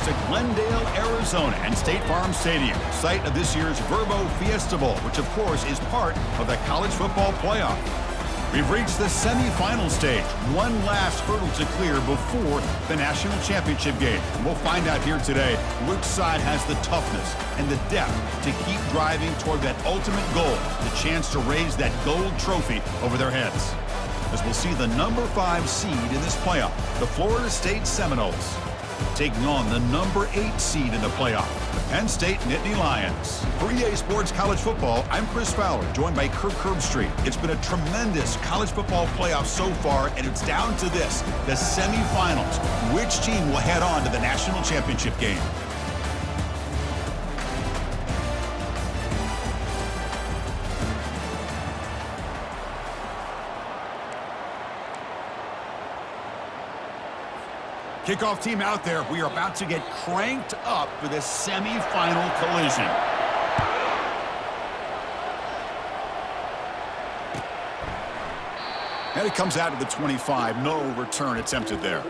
to Glendale, Arizona, and State Farm Stadium, site of this year's Vrbo Fiesta Bowl, which of course is part of the college football playoff. We've reached the semifinal stage, one last hurdle to clear before the national championship game. And we'll find out here today which side has the toughness and the depth to keep driving toward that ultimate goal, the chance to raise that gold trophy over their heads. As we'll see the number 5 seed in this playoff, the Florida State Seminoles, taking on the number 8 seed in the playoff, the Penn State Nittany Lions. For EA Sports College Football, I'm Chris Fowler, joined by Kirk Herbstreit. It's been a tremendous college football playoff so far, and it's down to this, the semifinals. Which team will head on to the national championship game? Kickoff team out there. We are about to get cranked up for this semifinal collision. And it comes out to the 25. No return attempted there.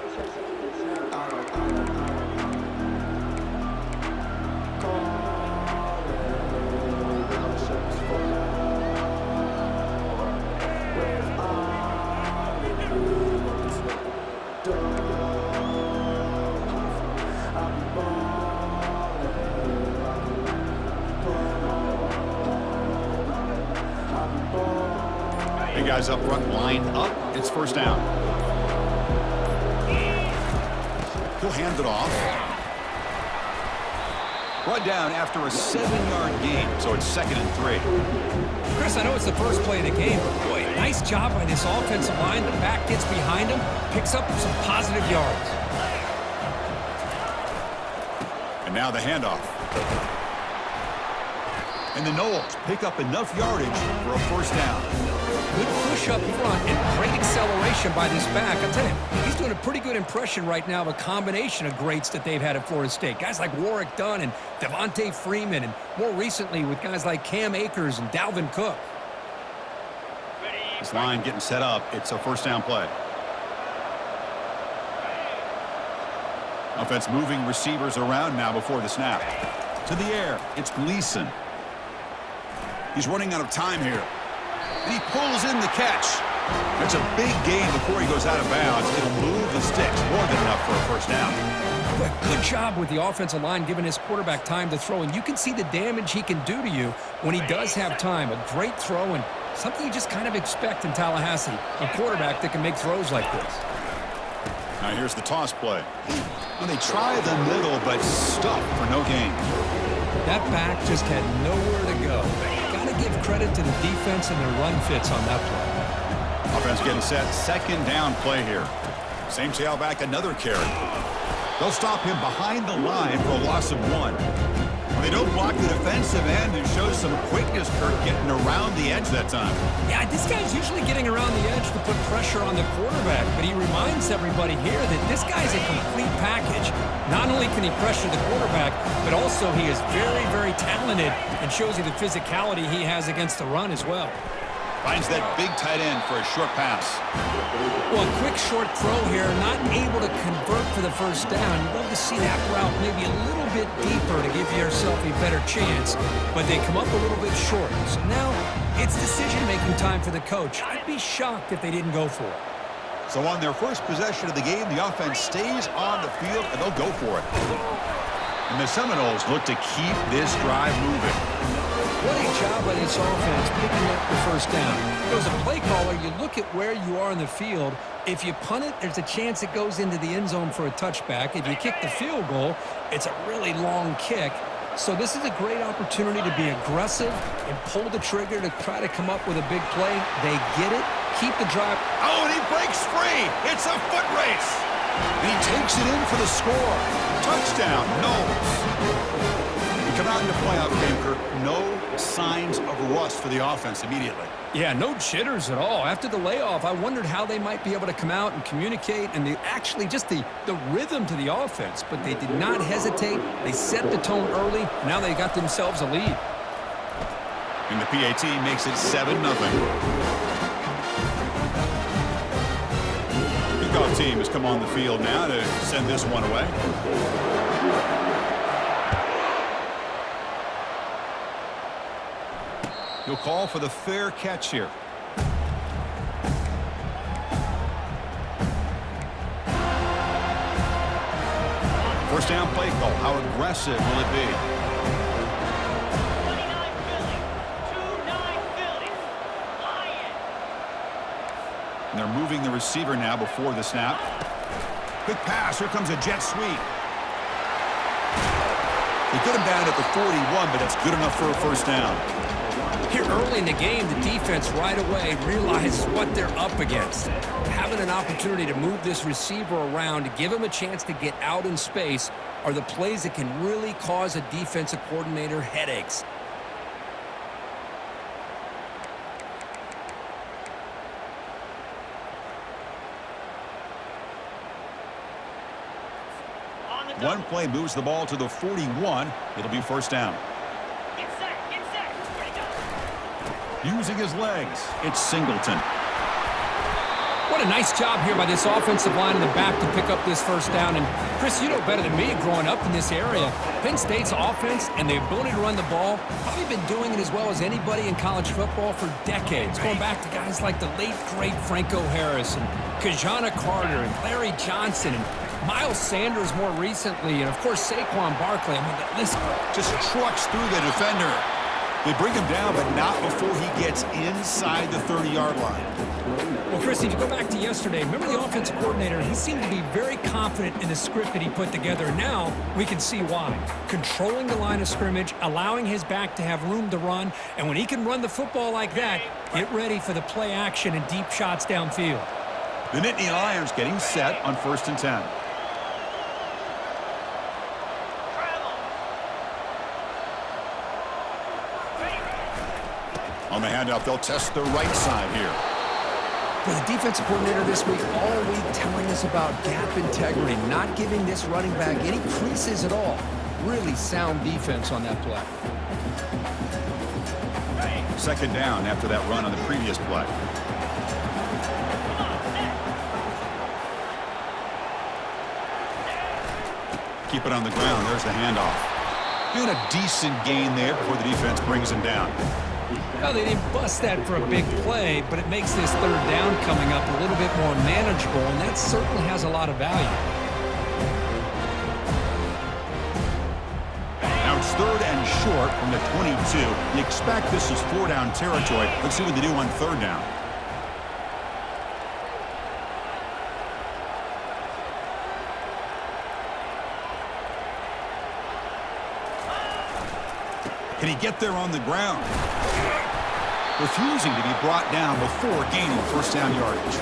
Guys up front lined up. It's first down. He'll hand it off. Brought down after a 7-yard gain, so it's 2nd and 3. Chris, I know it's the first play of the game, but boy, nice job by this offensive line. The back gets behind him, picks up some positive yards. And now the handoff. And the Noles pick up enough yardage for a first down. Good push up front and great acceleration by this back. I'll tell you, he's doing a pretty good impression right now of a combination of greats that they've had at Florida State. Guys like Warwick Dunn and Devontae Freeman, and more recently with guys like Cam Akers and Dalvin Cook. This line getting set up. It's a first down play. Offense moving receivers around now before the snap. To the air, it's Gleason. He's running out of time here. And he pulls in the catch. That's a big gain before he goes out of bounds. It'll move the sticks more than enough for a first down. Good job with the offensive line giving his quarterback time to throw. And you can see the damage he can do to you when he does have time. A great throw and something you just kind of expect in Tallahassee. A quarterback that can make throws like this. Now here's the toss play. Well, they try the middle, but stuck for no gain. That back just had nowhere to go. Got to give credit to the defense and their run fits on that play. Offense getting set. 2nd down play here. Same tailback, another carry. They'll stop him behind the line for a loss of 1. They don't block the defensive end and shows some quickness, Kirk, getting around the edge that time. Yeah, this guy's usually getting around the edge to put pressure on the quarterback, but he reminds everybody here that this guy's a complete package. Not only can he pressure the quarterback, but also he is very, very talented and shows you the physicality he has against the run as well. Finds that big tight end for a short pass. Well, a quick short throw here, not able to convert for the first down. You'd love to see that route maybe a little bit deeper to give yourself a better chance, but they come up a little bit short. So now it's decision-making time for the coach. I'd be shocked if they didn't go for it. So on their first possession of the game, the offense stays on the field, and they'll go for it. And the Seminoles look to keep this drive moving. What a job by this offense picking up the first down. As a play caller, you look at where you are in the field. If you punt it, there's a chance it goes into the end zone for a touchback. If you kick the field goal, it's a really long kick. So this is a great opportunity to be aggressive and pull the trigger to try to come up with a big play. They get it, keep the drive. Oh, and he breaks free. It's a foot race. And he takes it in for the score. Touchdown, Noles. We come out into playoff game, Kirk. No signs of rust for the offense immediately. Yeah, no jitters at all. After the layoff, I wondered how they might be able to come out and communicate and actually just the rhythm to the offense. But they did not hesitate. They set the tone early. Now they got themselves a lead. And the PAT makes it 7-0. Kickoff team has come on the field now to send this one away. He'll call for the fair catch here. First down play call. How aggressive will it be? 29 Philly. 2-9 Philly. Lion. And they're moving the receiver now before the snap. Quick pass. Here comes a jet sweep. They get him down at the 41, but that's good enough for a first down. Here early in the game, the defense right away realizes what they're up against. Having an opportunity to move this receiver around, to give him a chance to get out in space, are the plays that can really cause a defensive coordinator headaches. One play moves the ball to the 41. It'll be first down. Get set. Get set. Ready, go. Using his legs, it's Singleton. What a nice job here by this offensive line in the back to pick up this first down. And Chris, you know better than me growing up in this area, Penn State's offense and the ability to run the ball, probably been doing it as well as anybody in college football for decades, going back to guys like the late, great Franco Harris and Kajana Carter and Larry Johnson and Miles Sanders more recently, and of course Saquon Barkley. I mean, the list Just trucks through the defender. They bring him down, but not before he gets inside the 30-yard line. Well, Chris, if you go back to yesterday, remember the offensive coordinator, he seemed to be very confident in the script that he put together. Now we can see why. Controlling the line of scrimmage, allowing his back to have room to run, and when he can run the football like that, get ready for the play action and deep shots downfield. The Nittany Lions getting set on 1st and 10. On the handoff, they'll test the right side here. For the defensive coordinator this week, all week telling us about gap integrity, not giving this running back any creases at all. Really sound defense on that play. Second down after that run on the previous play. Keep it on the ground. There's the handoff. Doing a decent gain there before the defense brings him down. Well, they didn't bust that for a big play, but it makes this third down coming up a little bit more manageable, and that certainly has a lot of value. Now it's 3rd and short from the 22. You expect this is 4-down territory. Let's see what they do on 3rd down. Can he get there on the ground? Refusing to be brought down before gaining first down yardage.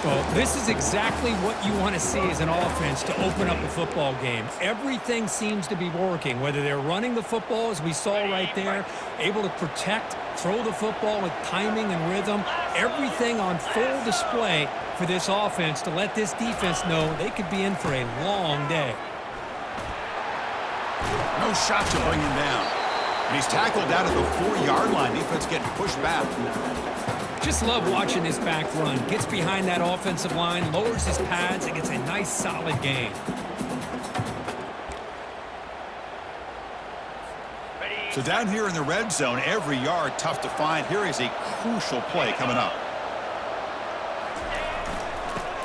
Well, this is exactly what you want to see as an offense to open up a football game. Everything seems to be working, whether they're running the football, as we saw right there, able to protect, throw the football with timing and rhythm, everything on full display for this offense to let this defense know they could be in for a long day. No shot to bring him down. And he's tackled down at the 4-yard line. Defense getting pushed back. Just love watching this back run. Gets behind that offensive line, lowers his pads, and gets a nice, solid gain. So down here in the red zone, every yard tough to find. Here is a crucial play coming up.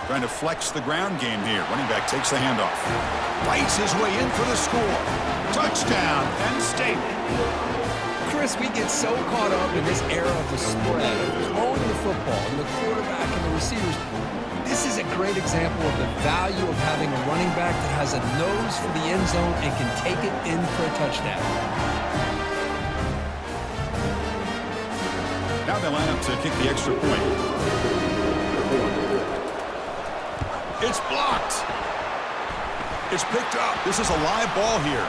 Trying to flex the ground game here. Running back takes the handoff. Fights his way in for the score. Touchdown, Penn State. Chris, we get so caught up in this era of the spread, of throwing the football, and the quarterback and the receivers. This is a great example of the value of having a running back that has a nose for the end zone and can take it in for a touchdown. Now they line up to kick the extra point. It's blocked. It's picked up. This is a live ball here.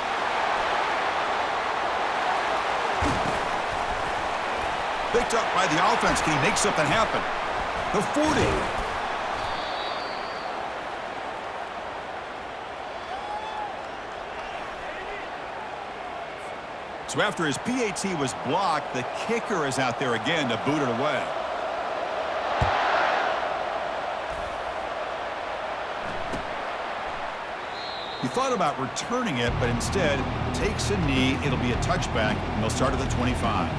Picked up by the offense. Can he make something happen? The 40. So after his PAT was blocked, the kicker is out there again to boot it away. He thought about returning it, but instead takes a knee. It'll be a touchback, and they'll start at the 25.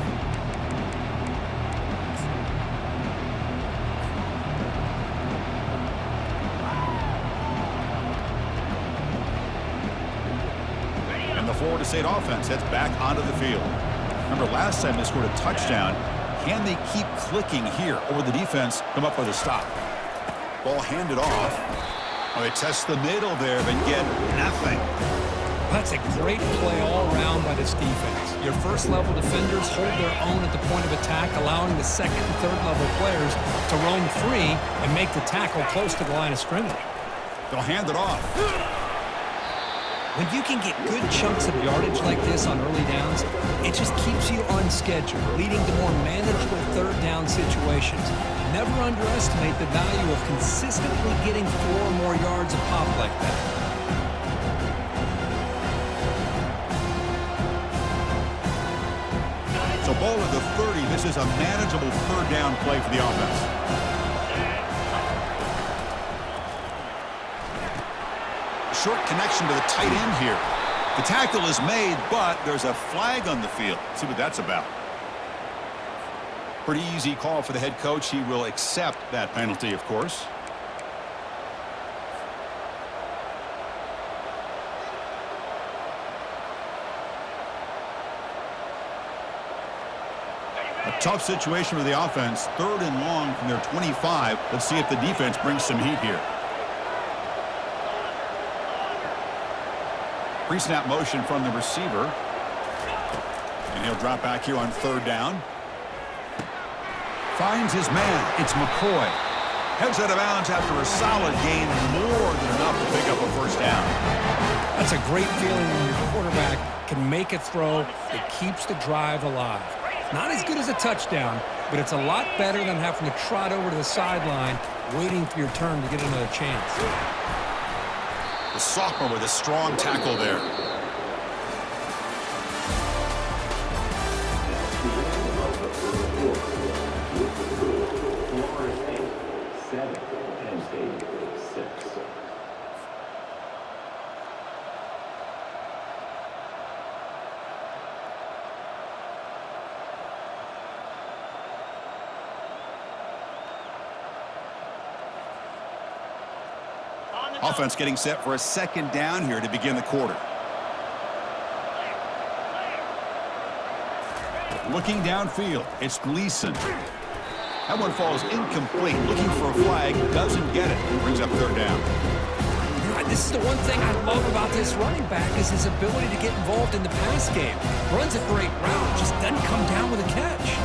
And the Florida State offense heads back onto the field. Remember, last time they scored a touchdown. Can they keep clicking here, or will the defense come up with a stop? Ball handed off. Oh, they test the middle there, but get nothing. That's a great play all around by this defense. Your first-level defenders hold their own at the point of attack, allowing the second and third-level players to roam free and make the tackle close to the line of scrimmage. They'll hand it off. When you can get good chunks of yardage like this on early downs, it just keeps you on schedule, leading to more manageable third-down situations. Never underestimate the value of consistently getting 4 or more yards a pop like that. So ball at the 30. This is a manageable third down play for the offense. Short connection to the tight end here. The tackle is made, but there's a flag on the field. Let's see what that's about. Pretty easy call for the head coach. He will accept that penalty, of course. A tough situation for the offense. 3rd and long from their 25. Let's see if the defense brings some heat here. Pre-snap motion from the receiver. And he'll drop back here on 3rd down. Finds his man. It's McCoy. Heads out of bounds after a solid gain, more than enough to pick up a 1st down. That's a great feeling when your quarterback can make a throw that keeps the drive alive. Not as good as a touchdown, but it's a lot better than having to trot over to the sideline, waiting for your turn to get another chance. The sophomore with a strong tackle there. Offense getting set for a 2nd down here to begin the quarter. Looking downfield, it's Gleason. That one falls incomplete. Looking for a flag, doesn't get it. Brings up 3rd down. This is the one thing I love about this running back is his ability to get involved in the pass game. Runs a great route, just doesn't come down with a catch.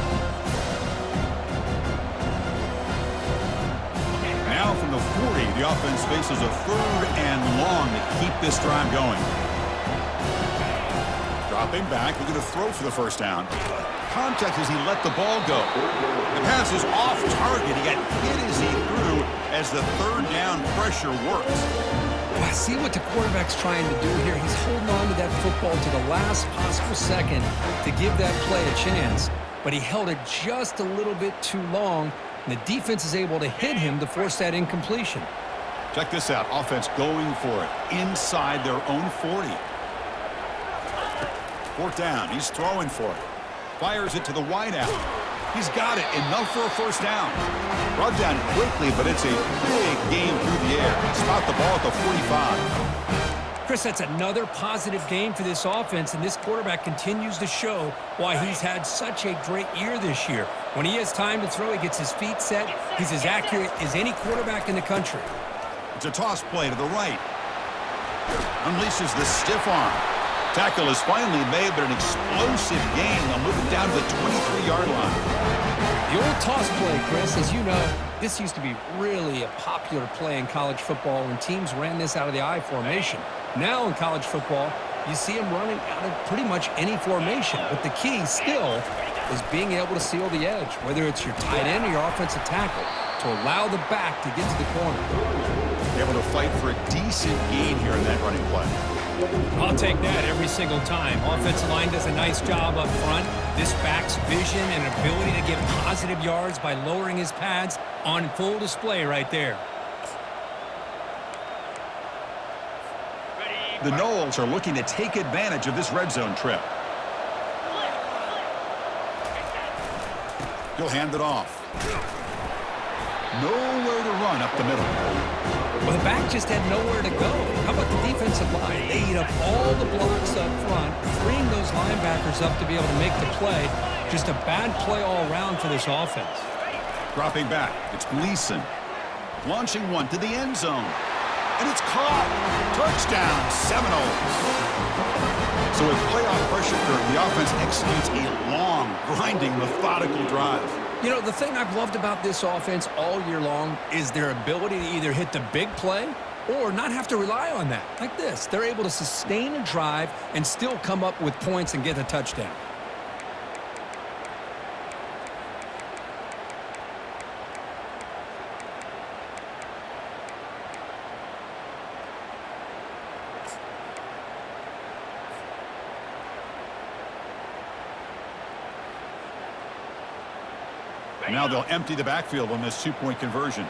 Now from the 40, the offense faces a 3rd and long to keep this drive going. Dropping back, looking to throw for the 1st down. Contact as he let the ball go. The pass is off target. He got hit as he threw as the 3rd down pressure works. I see what the quarterback's trying to do here. He's holding on to that football to the last possible second to give that play a chance. But he held it just a little bit too long. And the defense is able to hit him to force that incompletion. Check this out. Offense going for it inside their own 40. 4th down. He's throwing for it. Fires it to the wideout. He's got it. Enough for a 1st down. Brought down quickly, but it's a big game through the air. Spot the ball at the 45. Chris, that's another positive game for this offense, and this quarterback continues to show why he's had such a great year this year. When he has time to throw, he gets his feet set. He's as accurate as any quarterback in the country. It's a toss play to the right. Unleashes the stiff arm. Tackle is finally made, but an explosive gain. They'll move it down to the 23-yard line. The old toss play, Chris, as you know, this used to be really a popular play in college football when teams ran this out of the I formation. Now in college football, you see them running out of pretty much any formation. But the key still is being able to seal the edge, whether it's your tight end or your offensive tackle, to allow the back to get to the corner. Able to fight for a decent gain here in that running play. I'll take that every single time. Offensive line does a nice job up front. This back's vision and ability to get positive yards by lowering his pads on full display right there. The Noles are looking to take advantage of this red zone trip. He'll hand it off. Nowhere to run up the middle. Well, the back just had nowhere to go. How about the defensive line? They eat up all the blocks up front, freeing those linebackers up to be able to make the play. Just a bad play all around for this offense. Dropping back, it's Gleason. Launching one to the end zone. And it's caught. Touchdown, Seminoles. So with playoff pressure curve, the offense executes a long, grinding, methodical drive. You know, the thing I've loved about this offense all year long is their ability to either hit the big play or not have to rely on that. Like this, they're able to sustain a drive and still come up with points and get a touchdown. Now they'll empty the backfield on this two-point conversion.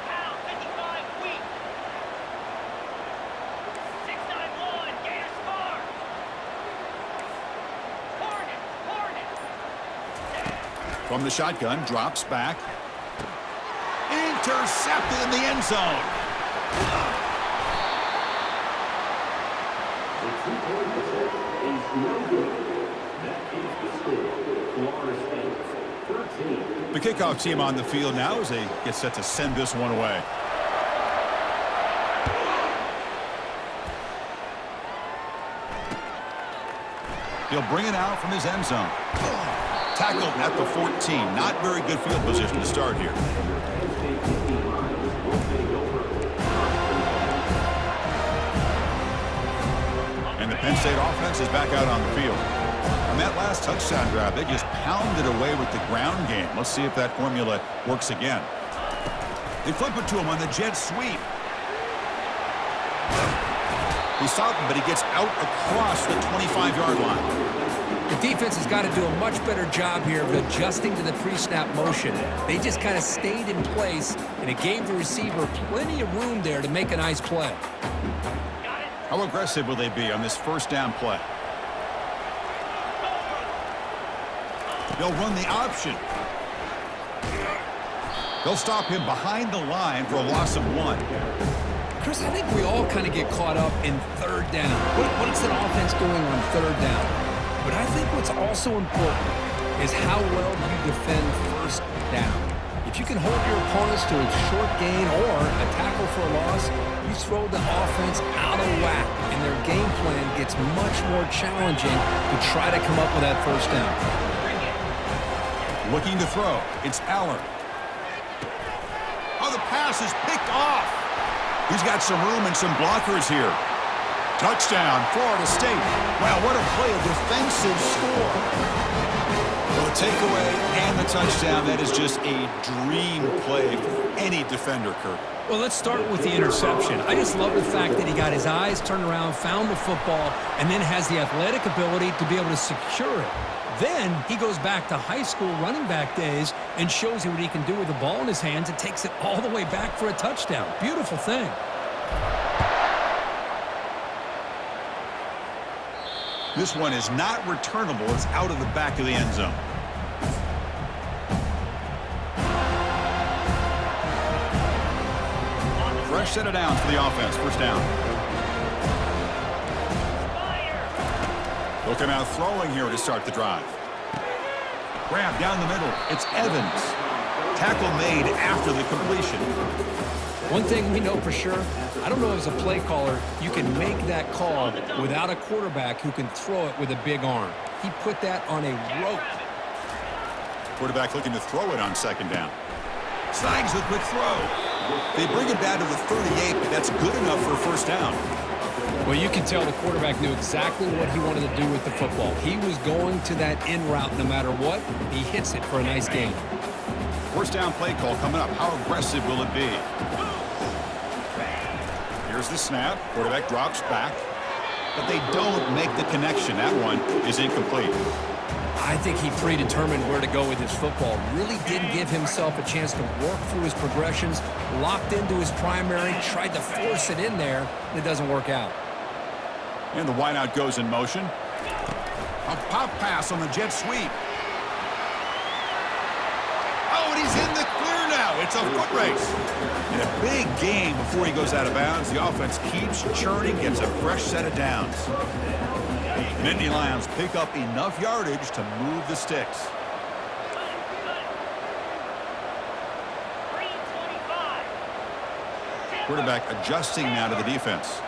Out, 55, weak. 691, Gators far. Hornet. From the shotgun, drops back. Intercepted in the end zone. The kickoff team on the field now as they get set to send this one away. He'll bring it out from his end zone. Tackled at the 14. Not very good field position to start here. And the Penn State offense is back out on the field. On that last touchdown drive, they just pounded away with the ground game. Let's see if that formula works again. They flip it to him on the jet sweep. He stopped him, but he gets out across the 25-yard line. The defense has got to do a much better job here of adjusting to the pre-snap motion. They just kind of stayed in place, and it gave the receiver plenty of room there to make a nice play. How aggressive will they be on this first down play? They'll run the option. They'll stop him behind the line for a loss of 1. Chris, I think we all kind of get caught up in third down. What is an offense doing on third down? But I think what's also important is how well you defend first down. If you can hold your opponents to a short gain or a tackle for a loss, you throw the offense out of whack, and their game plan gets much more challenging to try to come up with that first down. Looking to throw. It's Aller. Oh, the pass is picked off. He's got some room and some blockers here. Touchdown, Florida State. Wow, what a play, a defensive score. Well, the takeaway and the touchdown, that is just a dream play for any defender, Kirk. Well, let's start with the interception. I just love the fact that he got his eyes turned around, found the football, and then has the athletic ability to be able to secure it. Then he goes back to high school running back days and shows you what he can do with the ball in his hands and takes it all the way back for a touchdown. Beautiful thing. This one is not returnable. It's out of the back of the end zone. Fresh set of downs for the offense. First down. They'll come out throwing here to start the drive. Grab down the middle. It's Evans. Tackle made after the completion. One thing we know for sure, I don't know as a play caller, you can make that call without a quarterback who can throw it with a big arm. He put that on a rope. Quarterback looking to throw it on second down. Signs the quick throw. They bring it down to the 38, but that's good enough for a first down. Well, you can tell the quarterback knew exactly what he wanted to do with the football. He was going to that in route no matter what. He hits it for a nice gain. First down play call coming up. How aggressive will it be? Here's the snap. Quarterback drops back. But they don't make the connection. That one is incomplete. I think he predetermined where to go with his football. Really didn't give himself a chance to work through his progressions. Locked into his primary. Tried to force it in there. And it doesn't work out. And the wideout goes in motion. A pop pass on the jet sweep. Oh, and he's in the clear now. It's a foot race. And a big gain before he goes out of bounds. The offense keeps churning, gets a fresh set of downs. The Nittany Lions pick up enough yardage to move the sticks. 325. Quarterback adjusting now to the defense.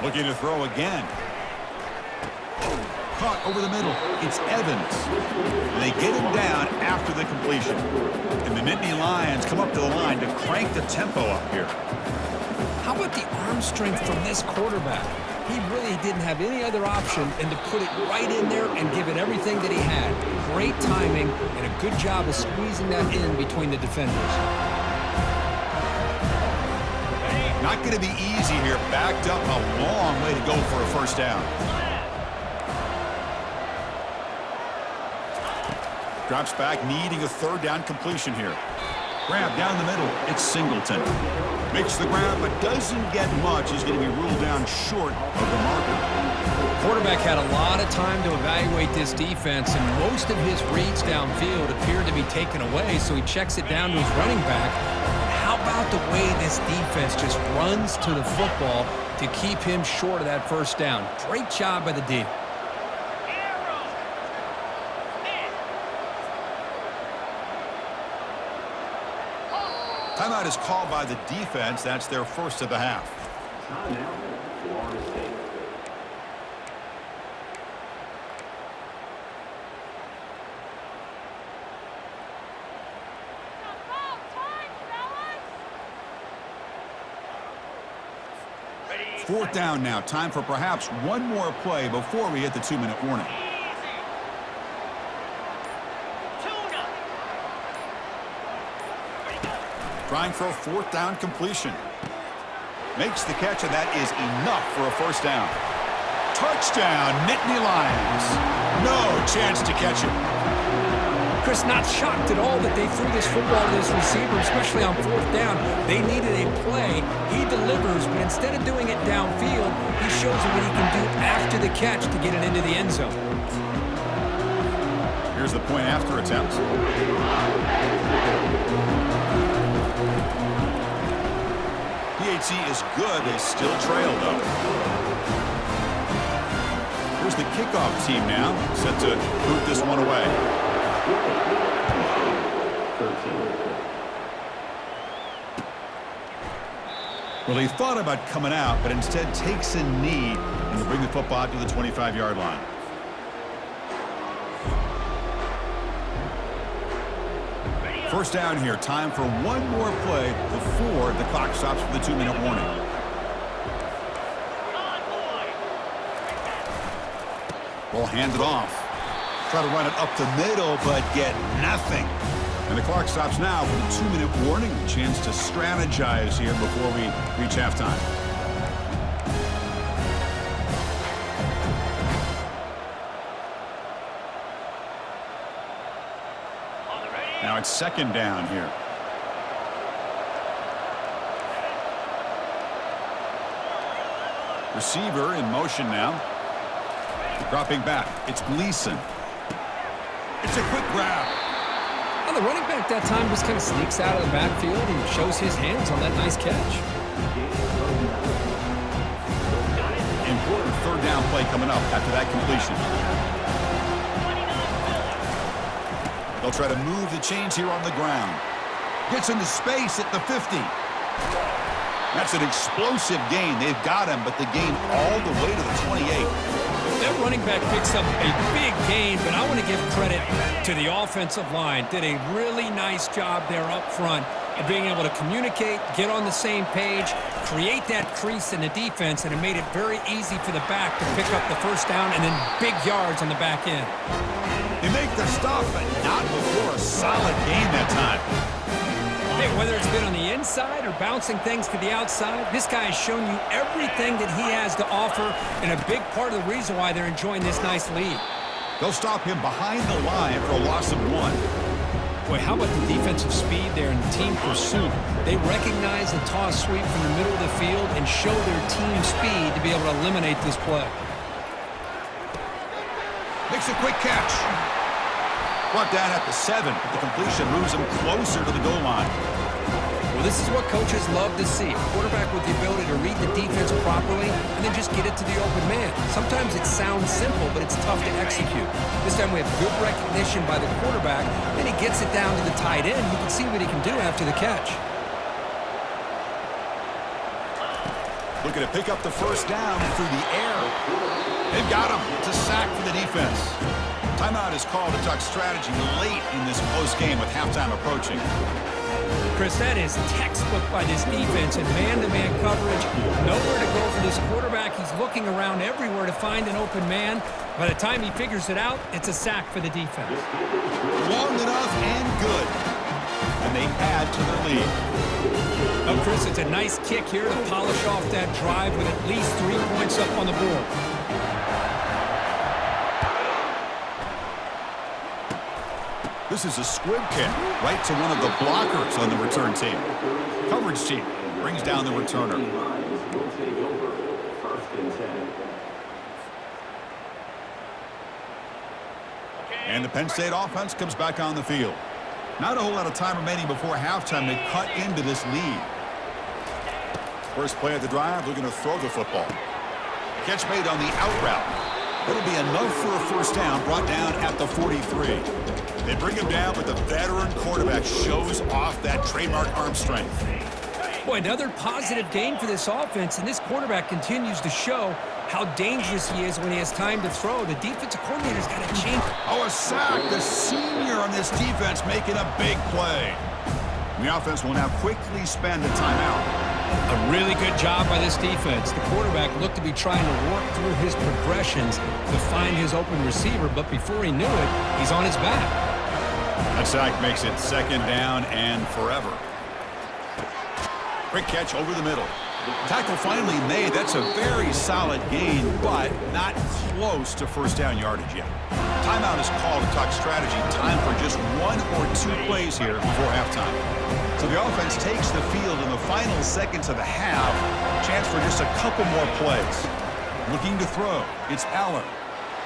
Looking to throw again. Caught over the middle. It's Evans. And they get him down after the completion. And the Nittany Lions come up to the line to crank the tempo up here. How about the arm strength from this quarterback? He really didn't have any other option than to put it right in there and give it everything that he had. Great timing and a good job of squeezing that in between the defenders. Not going to be easy here. Backed up a long way to go for a first down. Drops back, needing a third down completion here. Grab down the middle. It's Singleton. Makes the grab, but doesn't get much. He's going to be ruled down short of the marker. Quarterback had a lot of time to evaluate this defense, and most of his reads downfield appeared to be taken away, so he checks it down to his running back. And how about the way this defense just runs to the football to keep him short of that first down? Great job by the D. Timeout is called by the defense. That's their first of the half. Fourth down now. Time for perhaps one more play before we hit the 2-minute warning. Trying for a fourth down completion. Makes the catch, and that is enough for a first down. Touchdown, Nittany Lions. No chance to catch it. Chris, not shocked at all that they threw this football to this receiver, especially on fourth down. They needed a play. He delivers, but instead of doing it downfield, he shows them what he can do after the catch to get it into the end zone. Here's the point after attempt. PHC is good. They still trail, though. Here's the kickoff team now, set to boot this one away. Well, he thought about coming out, but instead takes a knee and to bring the football out to the 25-yard line. First down here. Time for one more play before the clock stops for the 2-minute warning. We'll hand it off. Try to run it up the middle, but get nothing. And the clock stops now for the 2-minute warning. A chance to strategize here before we reach halftime. Now it's second down here. Receiver in motion now. Dropping back. It's Gleason. It's a quick grab. Well, the running back that time just kind of sneaks out of the backfield and shows his hands on that nice catch. Important third down play coming up after that completion. They'll try to move the chains here on the ground. Gets into space at the 50. That's an explosive gain. They've got him, but the gain all the way to the 28. That running back picks up a big gain, but I want to give credit to the offensive line. Did a really nice job there up front of being able to communicate, get on the same page, create that crease in the defense, and it made it very easy for the back to pick up the first down and then big yards on the back end. They make the stop, but not before a solid gain that time. Hey, whether it's been on the inside or bouncing things to the outside, this guy has shown you everything that he has to offer, and a big part of the reason why they're enjoying this nice lead. They'll stop him behind the line for a loss of 1. Boy, how about the defensive speed there in team pursuit? They recognize the toss sweep from the middle of the field and show their team speed to be able to eliminate this play. Makes a quick catch. Brought down at the 7, but the completion moves him closer to the goal line. Well, this is what coaches love to see. A quarterback with the ability to read the defense properly and then just get it to the open man. Sometimes it sounds simple, but it's tough to execute. This time we have good recognition by the quarterback, and he gets it down to the tight end. You can see what he can do after the catch. Looking to pick up the first down through the air. They've got him. It's a sack for the defense. Timeout is called to talk strategy late in this close game with halftime approaching. Chris, that is textbook by this defense in man-to-man coverage. Nowhere to go for this quarterback. He's looking around everywhere to find an open man. By the time he figures it out, it's a sack for the defense. Long enough and good. And they add to their lead. Oh, Chris, it's a nice kick here to polish off that drive with at least 3 points up on the board. This is a squib kick right to one of the blockers on the return team. Coverage team brings down the returner. And the Penn State offense comes back on the field. Not a whole lot of time remaining before halftime to cut into this lead. First play of the drive, looking to throw the football. Catch made on the out route. It'll be enough for a first down, brought down at the 43. They bring him down, but the veteran quarterback shows off that trademark arm strength. Boy, another positive gain for this offense, and this quarterback continues to show how dangerous he is when he has time to throw. The defensive coordinator's got to change. Oh, a sack. The senior on this defense making a big play. The offense will now quickly spend a timeout. A really good job by this defense. The quarterback looked to be trying to work through his progressions to find his open receiver, but before he knew it, he's on his back. That sack makes it second down and forever. Quick catch over the middle. Tackle finally made. That's a very solid gain, but not close to first down yardage yet. Timeout is called to talk strategy. Time for just 1 or 2 plays here before halftime. So the offense takes the field in the final seconds of the half. Chance for just a couple more plays. Looking to throw. It's Aller.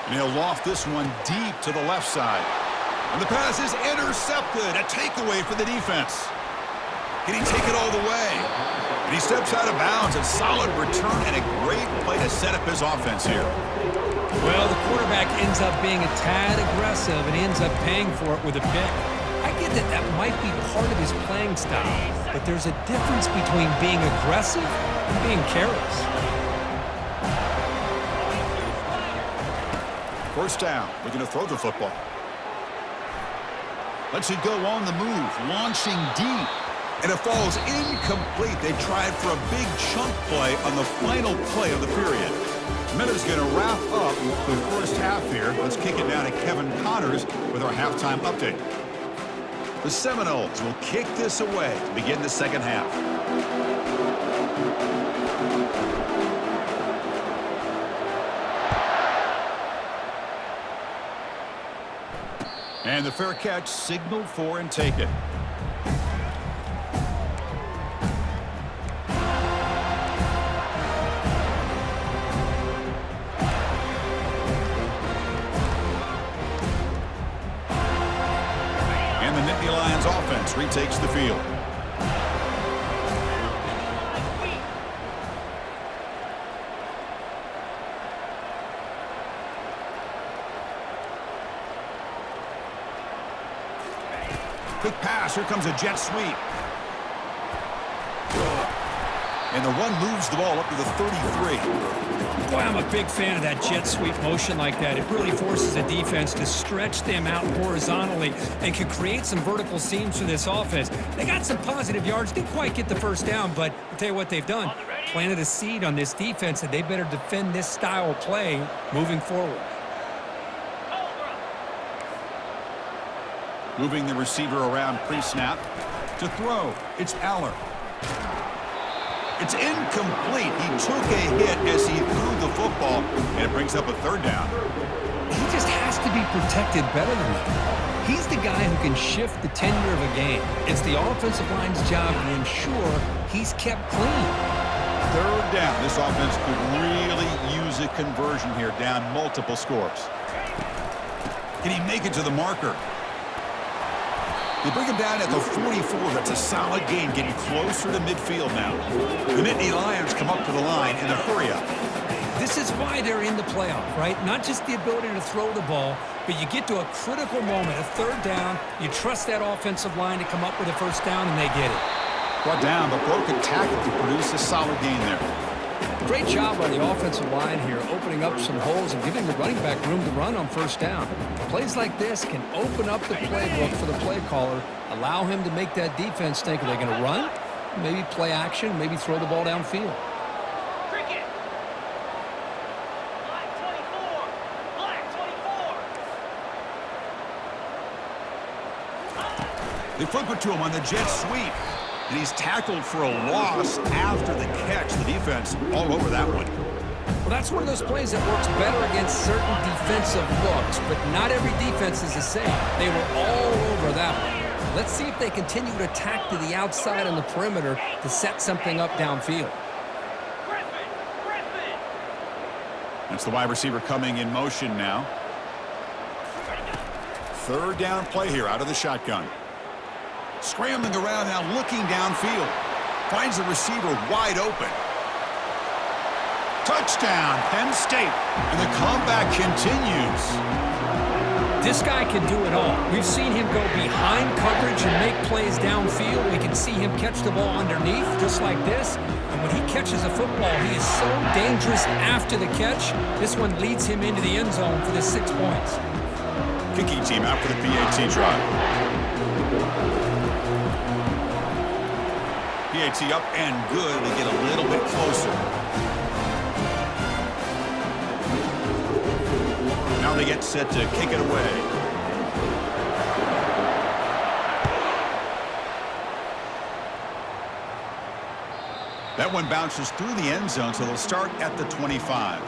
And he'll loft this one deep to the left side. And the pass is intercepted. A takeaway for the defense. Can he take it all the way? And he steps out of bounds. A solid return and a great play to set up his offense here. Well, the quarterback ends up being a tad aggressive and he ends up paying for it with a pick. I get that that might be part of his playing style, but there's a difference between being aggressive and being careless. First down, looking to throw the football. Lets it go on the move, launching deep. And it falls incomplete. They tried for a big chunk play on the final play of the period. Miller's going to wrap up the first half here. Let's kick it down to Kevin Connors with our halftime update. The Seminoles will kick this away to begin the second half. And the fair catch signaled for and taken. And the Nittany Lions offense retakes the field. Quick pass. Here comes a jet sweep. And the run moves the ball up to the 33. Boy, I'm a big fan of that jet sweep motion like that. It really forces a defense to stretch them out horizontally and can create some vertical seams for this offense. They got some positive yards. Didn't quite get the first down, but I'll tell you what they've done. Planted a seed on this defense, and they better defend this style of play moving forward. Moving the receiver around pre-snap. To throw, it's Aller. It's incomplete. He took a hit as he threw the football, and it brings up a third down. He just has to be protected better than that. He's the guy who can shift the tenure of a game. It's the offensive line's job to ensure he's kept clean. Third down. This offense could really use a conversion here, down multiple scores. Can he make it to the marker? They bring him down at the 44. That's a solid gain, getting closer to midfield now. The Nittany Lions come up to the line in a hurry-up. This is why they're in the playoff, right? Not just the ability to throw the ball, but you get to a critical moment, a third down, you trust that offensive line to come up with a first down, and they get it. Brought down, but broken tackle to produce a solid gain there. Great job by the offensive line here, opening up some holes and giving the running back room to run on first down. Plays like this can open up the playbook for the play caller, allow him to make that defense think, are they going to run? Maybe play action, maybe throw the ball downfield. Cricket. Black 24. Black 24. They flip it to him on the jet sweep. And he's tackled for a loss after the catch. The defense all over that one. Well, that's one of those plays that works better against certain defensive looks, but not every defense is the same. They were all over that one. Let's see if they continue to attack to the outside on the perimeter to set something up downfield. Griffin. That's the wide receiver coming in motion now. Third down play here out of the shotgun. Scrambling around now, looking downfield. Finds the receiver wide open. Touchdown, Penn State. And the comeback continues. This guy can do it all. We've seen him go behind coverage and make plays downfield. We can see him catch the ball underneath, just like this. And when he catches a football, he is so dangerous after the catch. This one leads him into the end zone for the 6 points. Kicking team out for the PAT drive. PAT up and good. They get a little bit closer. Now they get set to kick it away. That one bounces through the end zone, so they'll start at the 25.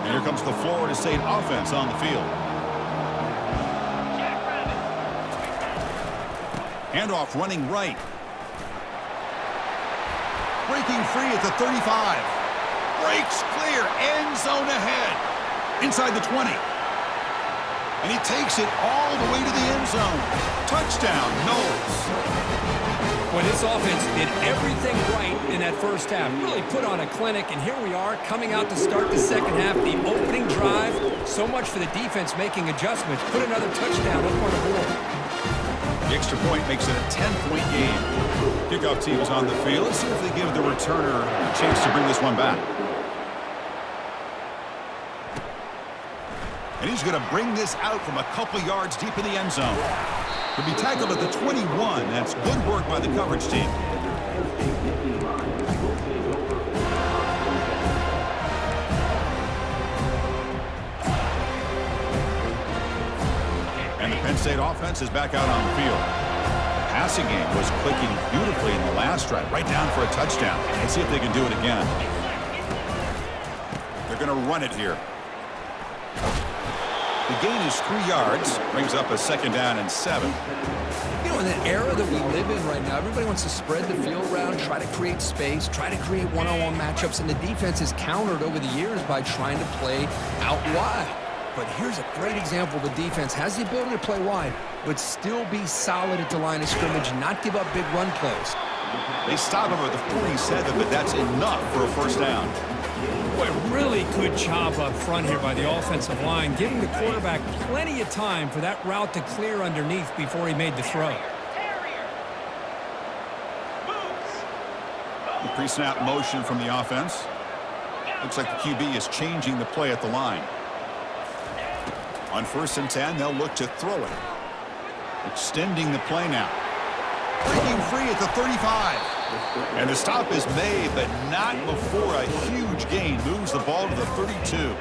Here comes the Florida State offense on the field. Handoff running right. Breaking free at the 35. Breaks clear. End zone ahead. Inside the 20. And he takes it all the way to the end zone. Touchdown, Knowles. Well, this offense did everything right in that first half. Really put on a clinic, and here we are coming out to start the second half. The opening drive, so much for the defense making adjustments. Put another touchdown up on the board. The extra point makes it a 10-point game. Kickoff team is on the field. Let's see if they give the returner a chance to bring this one back. And he's going to bring this out from a couple yards deep in the end zone. He'll be tackled at the 21. That's good work by the coverage team. And the Penn State offense is back out on the field. The passing game was clicking beautifully in the last drive, right down for a touchdown. Let's see if they can do it again. They're going to run it here. The gain is 3 yards, brings up a second down and 7. You know, in the era that we live in right now, everybody wants to spread the field around, try to create space, try to create one-on-one matchups, and the defense is countered over the years by trying to play out wide. But here's a great example. The defense has the ability to play wide, but still be solid at the line of scrimmage, not give up big run plays. They stop him at the 47, but that's enough for a first down. Boy, really good job up front here by the offensive line, giving the quarterback plenty of time for that route to clear underneath before he made the throw. The pre-snap motion from the offense. Looks like the QB is changing the play at the line. On 1st and 10, they'll look to throw it. Extending the play now. Breaking free at the 35. And the stop is made, but not before a huge gain moves the ball to the 32.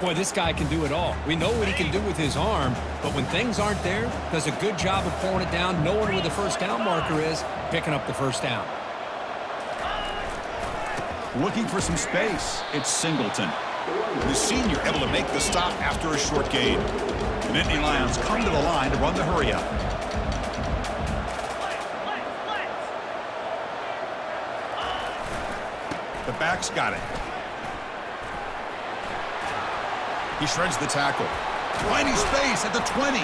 Boy, this guy can do it all. We know what he can do with his arm, but when things aren't there, does a good job of pulling it down, knowing where the first down marker is, picking up the first down. Looking for some space. It's Singleton. The senior able to make the stop after a short gain. The Nittany Lions come to the line to run the hurry-up. The back's got it. He shreds the tackle. Finding space at the 20.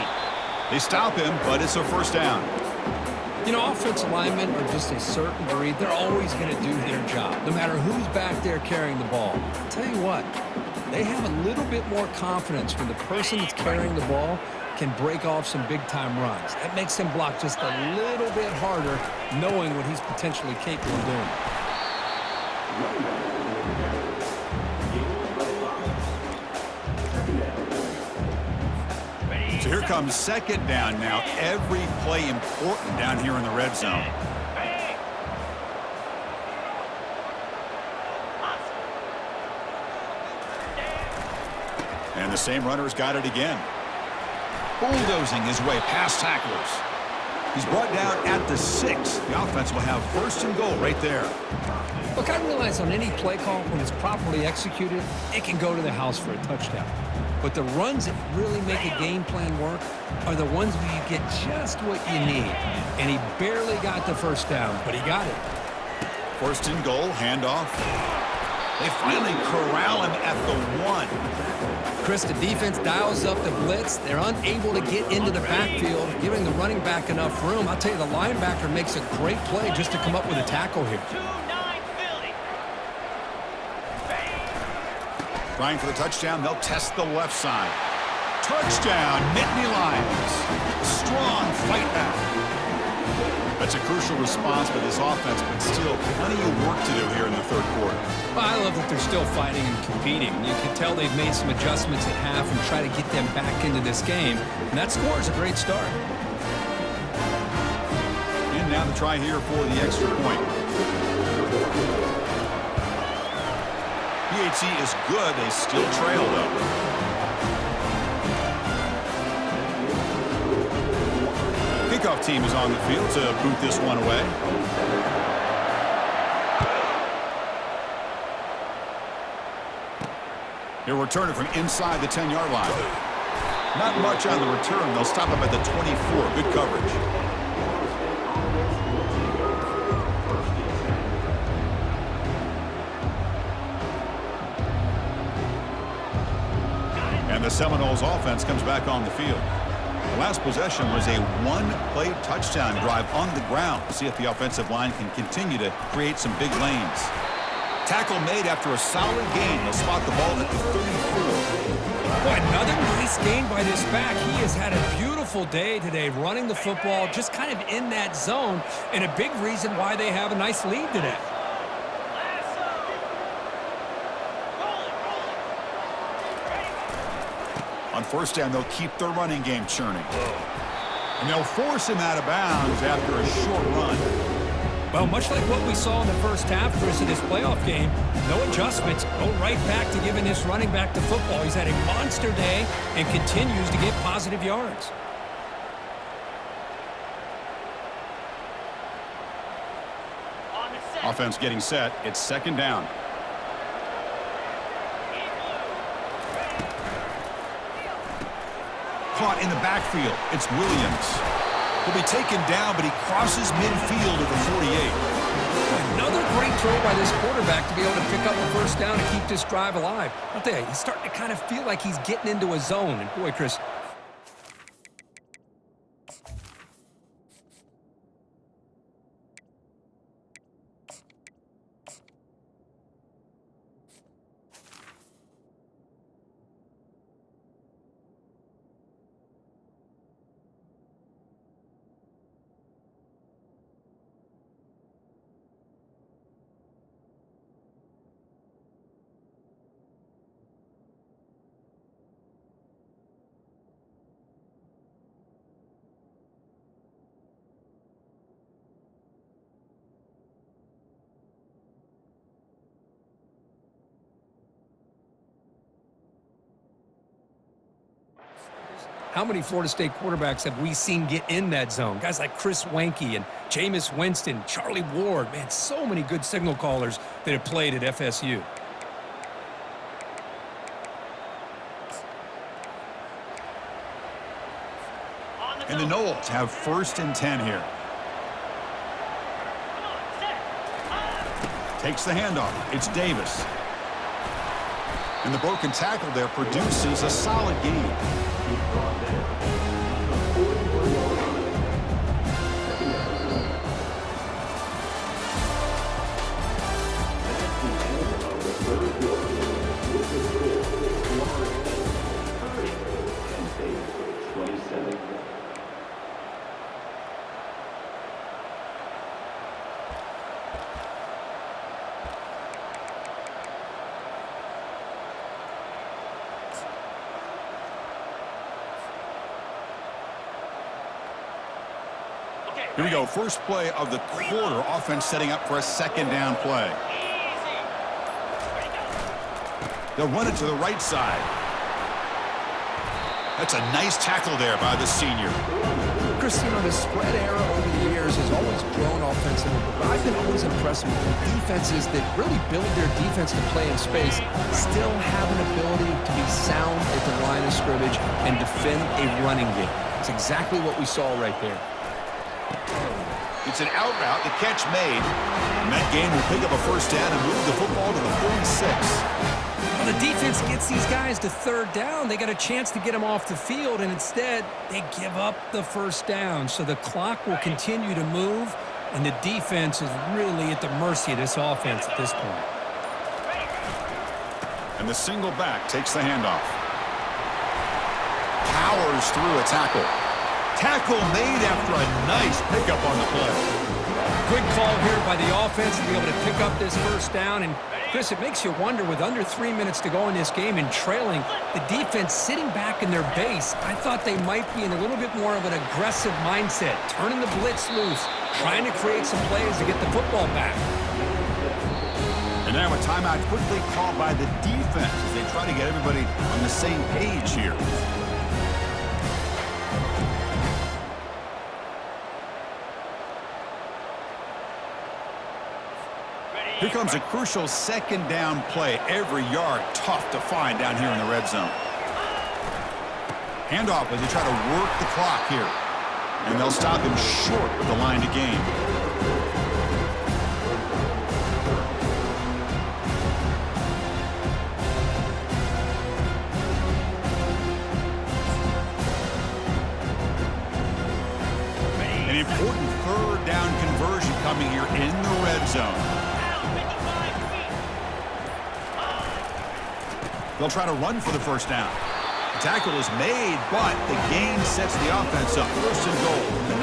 They stop him, but it's a first down. You know, offensive linemen are just a certain breed. They're always going to do their job, no matter who's back there carrying the ball. I'll tell you what, they have a little bit more confidence when the person that's carrying the ball can break off some big-time runs. That makes him block just a little bit harder, knowing what he's potentially capable of doing. So here comes second down now. Every play important down here in the red zone. And the same runner's got it again. Bulldozing his way past tacklers. He's brought down at the 6. The offense will have first and goal right there. Look, I realize on any play call, when it's properly executed, it can go to the house for a touchdown. But the runs that really make a game plan work are the ones where you get just what you need. And he barely got the first down, but he got it. First and goal, handoff. They finally corral him at the 1. Chris, the defense dials up the blitz. They're unable to get into the backfield, giving the running back enough room. I'll tell you, the linebacker makes a great play just to come up with a tackle here. Trying for the touchdown, they'll test the left side. Touchdown, Nittany Lions. Strong fight back. That's a crucial response by this offense, but still plenty of work to do here in the third quarter. Well, I love that they're still fighting and competing. You can tell they've made some adjustments at half and try to get them back into this game. And that score is a great start. And now the try here for the extra point. PHC is good. They still trail, though. Kickoff team is on the field to boot this one away. He'll return it from inside the 10-yard line. Not much on the return. They'll stop him at the 24. Good coverage. And the Seminoles offense comes back on the field. The last possession was a one-play touchdown drive on the ground. See if the offensive line can continue to create some big lanes. Tackle made after a solid gain. They'll spot the ball at the 34. Boy, another nice gain by this back. He has had a beautiful day today running the football, just kind of in that zone, and a big reason why they have a nice lead today. On first down, they'll keep their running game churning. And they'll force him out of bounds after a short run. Well, much like what we saw in the first half, Chris, in this playoff game, no adjustments. Go right back to giving this running back to football. He's had a monster day and continues to get positive yards. Offense getting set. It's second down. Caught in the backfield. It's Williams. He'll be taken down, but he crosses midfield at the 48. Another great throw by this quarterback to be able to pick up a first down and keep this drive alive. I'll tell you, he's starting to kind of feel like he's getting into a zone. And boy, Chris, how many Florida State quarterbacks have we seen get in that zone? Guys like Chris Wanke and Jameis Winston, Charlie Ward. Man, so many good signal callers that have played at FSU. And the Noles have first and 10 here. takes the handoff. It's Davis. And the broken tackle there produces a solid gain. Here we go. First play of the quarter. Offense setting up for a second down play. They'll run it to the right side. That's a nice tackle there by the senior. Chris, the spread era over the years has always grown offensively, but I've been always impressed with the defenses that really build their defense to play in space, still have an ability to be sound at the line of scrimmage and defend a running game. It's exactly what we saw right there. It's an out route, the catch made. And that gain will pick up a first down and move the football to the 46. Well, the defense gets these guys to third down. They got a chance to get them off the field, and instead they give up the first down. So the clock will continue to move, and the defense is really at the mercy of this offense at this point. And the single back takes the handoff. Powers through a tackle. Tackle made after a nice pickup on the play. Good call here by the offense to be able to pick up this first down. And, Chris, it makes you wonder, with under 3 minutes to go in this game and trailing, the defense sitting back in their base, I thought they might be in a little bit more of an aggressive mindset, turning the blitz loose, trying to create some plays to get the football back. And now a timeout quickly called by the defense as they try to get everybody on the same page here. Here comes a crucial second down play. Every yard tough to find down here in the red zone. Handoff as they try to work the clock here. And they'll stop him short of the line to gain. An important third down conversion coming here in the red zone. They'll try to run for the first down. The tackle is made, but the gain sets the offense up. First and goal from the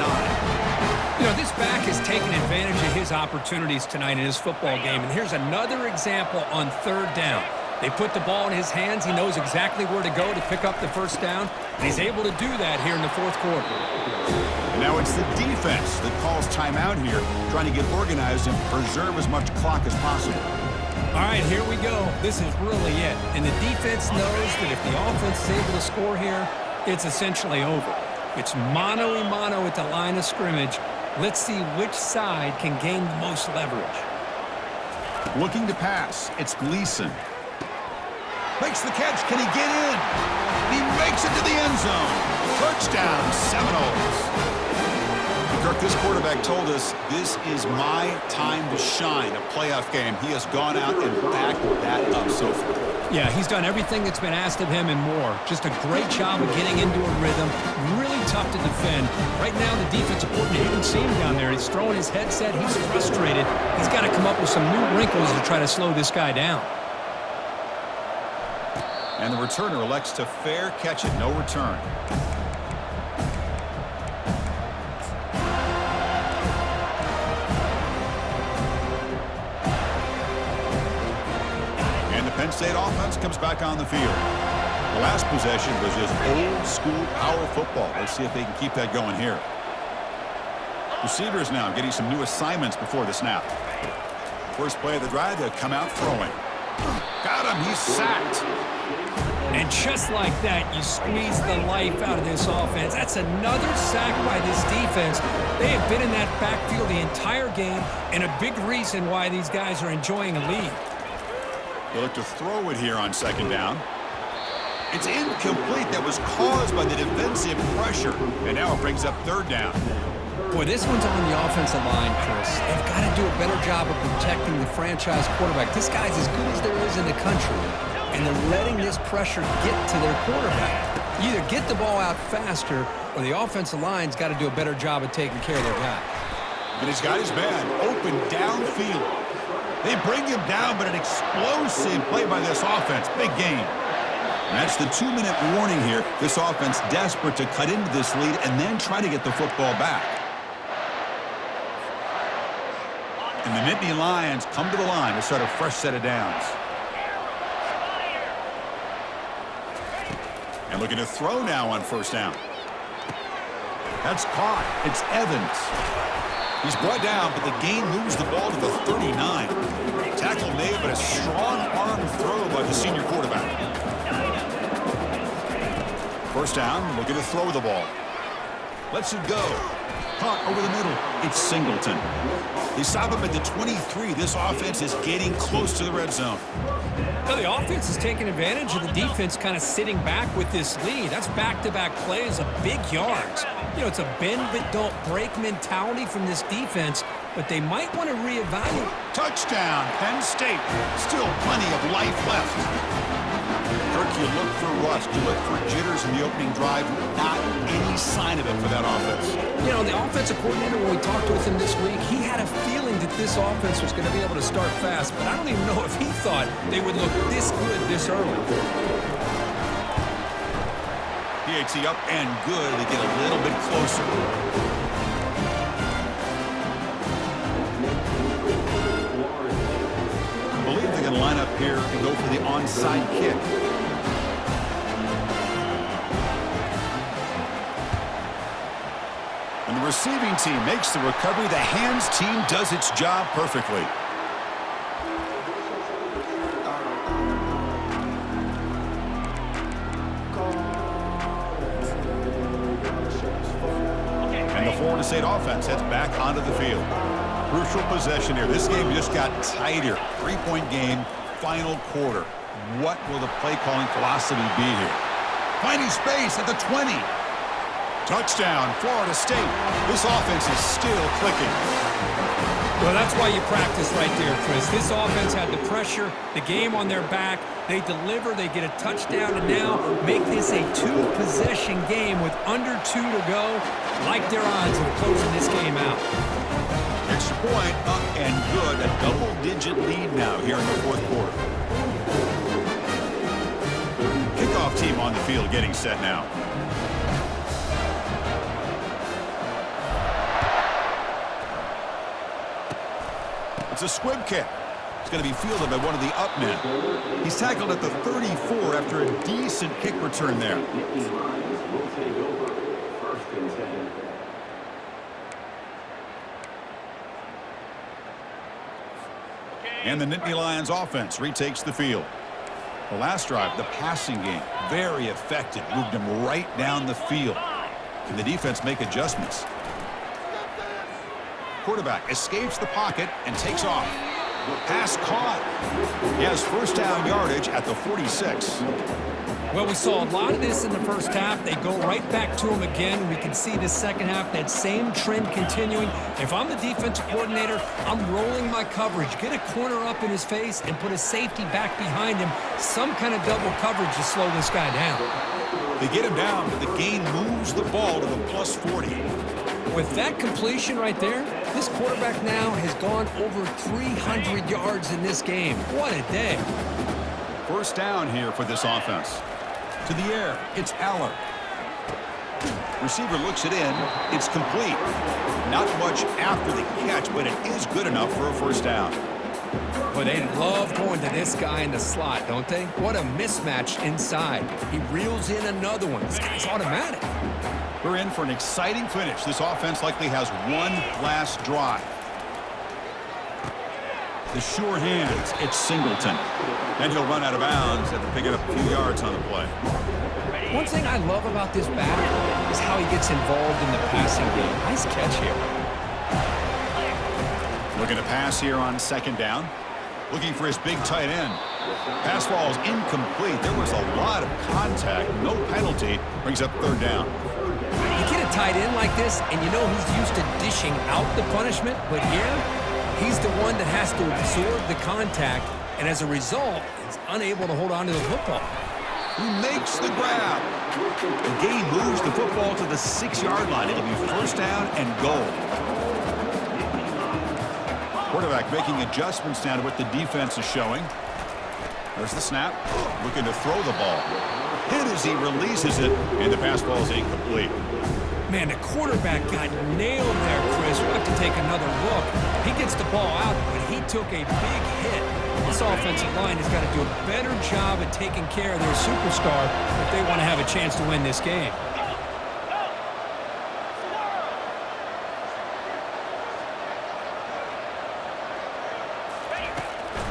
9. This back has taken advantage of his opportunities tonight in his football game. And here's another example on third down. They put the ball in his hands. He knows exactly where to go to pick up the first down. And he's able to do that here in the fourth quarter. And now it's the defense that calls timeout here, trying to get organized and preserve as much clock as possible. All right, here we go. This is really it. And the defense knows that if the offense is able to score here, it's essentially over. It's mano-a-mano at the line of scrimmage. Let's see which side can gain the most leverage. Looking to pass. It's Gleason. Makes the catch. Can he get in? He makes it to the end zone. Touchdown, Seminoles. Kirk, this quarterback told us this is my time to shine, a playoff game. He has gone out and backed that up so far. Yeah, he's done everything that's been asked of him and more. Just a great job of getting into a rhythm. Really tough to defend. Right now, the defensive coordinator, you can see him down there. He's throwing his headset. He's frustrated. He's got to come up with some new wrinkles to try to slow this guy down. And the returner elects to fair catch it. No return. Penn State offense comes back on the field. The last possession was just old-school power football. Let's see if they can keep that going here. Receivers now getting some new assignments before the snap. First play of the drive, they'll come out throwing. Got him. He's sacked. And just like that, you squeeze the life out of this offense. That's another sack by this defense. They have been in that backfield the entire game, and a big reason why these guys are enjoying a lead. They look to throw it here on second down. It's incomplete. That was caused by the defensive pressure. And now it brings up third down. Boy, this one's on the offensive line, Chris. They've got to do a better job of protecting the franchise quarterback. This guy's as good as there is in the country, and they're letting this pressure get to their quarterback. You either get the ball out faster, or the offensive line's got to do a better job of taking care of their guy. And he's got his man open downfield. They bring him down, but an explosive play by this offense. Big game. And that's the 2-minute warning here. This offense desperate to cut into this lead and then try to get the football back. And the Nittany Lions come to the line to start a fresh set of downs. And looking to throw now on first down. That's caught. It's Evans. He's brought down, but the gain moves the ball to the 39. Tackle made, but a strong arm throw by the senior quarterback. First down, looking to throw the ball. Lets it go. Caught over the middle. It's Singleton. They stop him at the 23. This offense is getting close to the red zone. Now the offense is taking advantage of the defense kind of sitting back with this lead. That's back-to-back plays of big yards. You know, it's a bend but don't break mentality from this defense, but they might want to reevaluate. Touchdown, Penn State. Still plenty of life left. Kirk, you look for rust. You look for jitters in the opening drive. Not any sign of it for that offense. You know, the offensive coordinator, when we talked with him this week, he had a feeling that this offense was going to be able to start fast, but I don't even know if he thought they would look this good this early. PAT up and good. They get a little bit closer. I believe they're going to line up here and go for the onside kick. And the receiving team makes the recovery. The hands team does its job perfectly. And the Florida State offense heads back onto the field. Crucial possession here. This game just got tighter. 3-point game, final quarter. What will the play calling philosophy be here? Finding space at the 20. Touchdown, Florida State. This offense is still clicking. Well, that's why you practice right there, Chris. This offense had the pressure, the game on their back. They deliver, they get a touchdown, and now make this a 2-possession game with under 2 to go. Like their odds of closing this game out. Extra point up and good. A double-digit lead now here in the fourth quarter. Kickoff team on the field getting set now. It's a squib kick. It's going to be fielded by one of the up men. He's tackled at the 34 after a decent kick return there. And the Nittany Lions offense retakes the field. The last drive, the passing game, very effective. Moved him right down the field. Can the defense make adjustments? Quarterback escapes the pocket and takes off. Pass caught. He has first down yardage at the 46. Well, we saw a lot of this in the first half. They go right back to him again. We can see the second half, that same trend continuing. If I'm the defensive coordinator, I'm rolling my coverage. Get a corner up in his face and put a safety back behind him. Some kind of double coverage to slow this guy down. They get him down, but the gain moves the ball to the plus 40. With that completion right there, this quarterback now has gone over 300 yards in this game. What a day. First down here for this offense. To the air, it's Aller. Receiver looks it in. It's complete. Not much after the catch, but it is good enough for a first down. Well, they love going to this guy in the slot, don't they? What a mismatch inside. He reels in another one. This guy's automatic. We're in for an exciting finish. This offense likely has one last drive. The sure hands, it's Singleton. And he'll run out of bounds after picking up a few yards on the play. One thing I love about this back is how he gets involved in the passing game. Nice catch here. Looking to pass here on second down. Looking for his big tight end. Pass ball is incomplete. There was a lot of contact. No penalty. Brings up third down. You get a a tight end like this, and you know he's used to dishing out the punishment, but here, he's the one that has to absorb the contact, and as a result, is unable to hold on to the football. He makes the grab. The gain moves the football to the 6-yard line. It'll be first down and goal. Quarterback making adjustments now to what the defense is showing. There's the snap. Looking to throw the ball. Hit as he releases it, and the pass ball is incomplete. Man, the quarterback got nailed there, Chris. We'll have to take another look. He gets the ball out, but he took a big hit. This offensive line has got to do a better job at taking care of their superstar if they want to have a chance to win this game.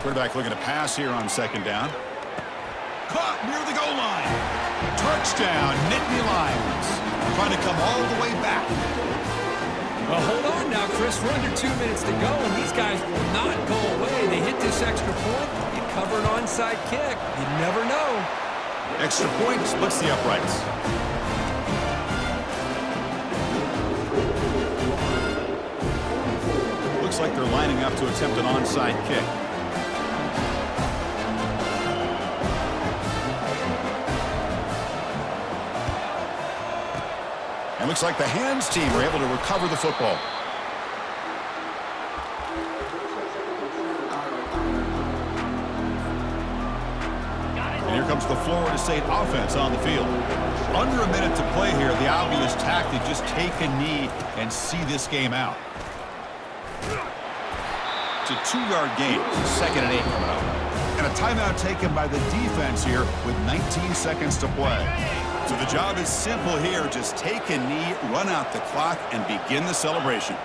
Quarterback looking to pass here on second down. Caught near the goal line. Touchdown, Nittany Lions. Trying to come all the way back. Well, hold on now, Chris. We're under 2 minutes to go, and these guys will not go away. They hit this extra point. You cover an onside kick. You never know. Extra point splits the uprights. Looks like they're lining up to attempt an onside kick. And looks like the hands team are able to recover the football. And here comes the Florida State offense on the field. Under a minute to play here, the obvious tactic, just take a knee and see this game out. It's a 2-yard gain, 2nd and 8 coming up. And a timeout taken by the defense here with 19 seconds to play. So the job is simple here. Just take a knee, run out the clock, and begin the celebration.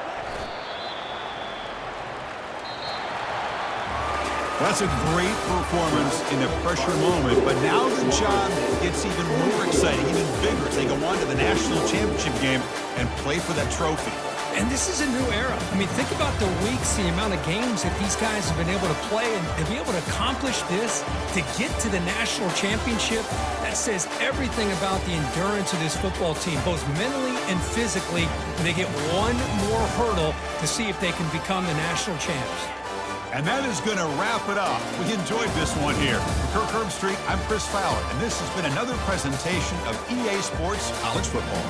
That's a great performance in a pressure moment, but now the job gets even more exciting, even bigger as they go on to the national championship game and play for that trophy. And this is a new era. I mean, think about the weeks, the amount of games that these guys have been able to play, and to be able to accomplish this, to get to the national championship, that says everything about the endurance of this football team, both mentally and physically, when they get one more hurdle to see if they can become the national champs. And that is going to wrap it up. We enjoyed this one here. For Kirk Herbstreit, I'm Chris Fowler, and this has been another presentation of EA Sports College Football.